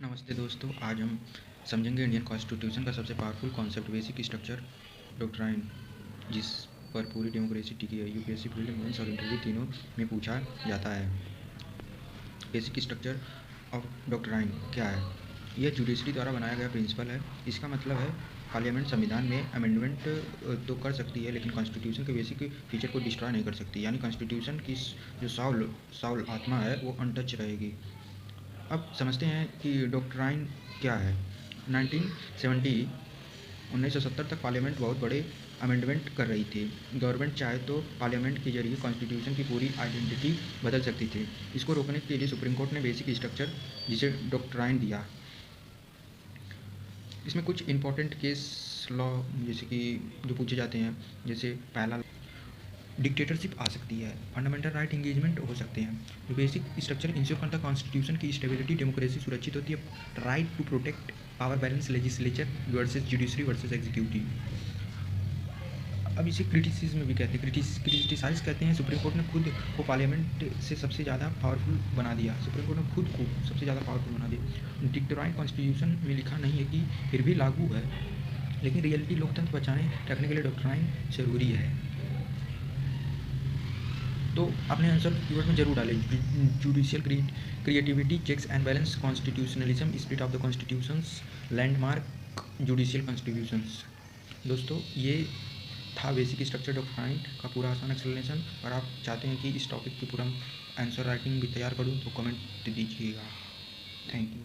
नमस्ते दोस्तों, आज हम समझेंगे इंडियन कॉन्स्टिट्यूशन का सबसे powerful concept basic structure doctrine, जिस पर पूरी डेमोक्रेसी टिकी है। यूपीएससी प्रीलिम मेंस और इंटरव्यू तीनों में पूछा जाता है। बेसिक स्ट्रक्चर ऑफ डॉक्ट्राइन क्या है? यह जुडिशरी द्वारा बनाया गया प्रिंसिपल है। इसका मतलब है पार्लियामेंट संविधान में अमेंडमेंट तो कर सकती है, लेकिन कॉन्स्टिट्यूशन के बेसिक फीचर को डिस्ट्रॉय नहीं कर सकती। यानी कॉन्स्टिट्यूशन की जो साउल आत्मा है वो अनटच रहेगी। अब समझते हैं कि डॉक्ट्राइन क्या है। 1970 तक पार्लियामेंट बहुत बड़े अमेंडमेंट कर रही थी। गवर्नमेंट चाहे तो पार्लियामेंट के जरिए कॉन्स्टिट्यूशन की पूरी आइडेंटिटी बदल सकती थी। इसको रोकने के लिए सुप्रीम कोर्ट ने बेसिक स्ट्रक्चर जिसे डॉक्ट्राइन दिया। इसमें कुछ इंपॉर्टेंट केस लॉ जैसे कि जो पूछे जाते हैं, जैसे पहला डिक्टेटरशिप आ सकती है, फंडामेंटल राइट इंगेजमेंट हो सकते हैं। जो बेसिक स्ट्रक्चर इंश्योर करता है कॉन्स्टिट्यूशन की स्टेबिलिटी, डेमोक्रेसी सुरक्षित होती है, right to protect power balance, legislature versus judiciary versus executive. अब इसे क्रिटिसिज्म भी कहते हैं, क्रिटिसाइज कहते हैं। सुप्रीम कोर्ट ने खुद को पार्लियामेंट से सबसे ज़्यादा पावरफुल बना दिया। सुप्रीम कोर्ट ने खुद को सबसे ज़्यादा पावरफुल बना दिया। डिक्टेटराइन कॉन्स्टिट्यूशन में लिखा नहीं है कि फिर भी लागू है, लेकिन रियलिटी लोकतंत्र बचाने रखने के लिए डॉक्ट्राइन जरूरी है। तो अपने आंसर कीवर्ड में जरूर डालें। Judicial creativity, checks and balance, constitutionalism, spirit of the constitutions, landmark, judicial constitutions. दोस्तों, ये था बेसिक स्ट्रक्चर डॉक्ट्राइन का पूरा आसान एक्सप्लेनेशन। और आप चाहते हैं कि इस टॉपिक पे पूरा आंसर राइटिंग भी तैयार करूँ तो कमेंट दीजिएगा। Thank you.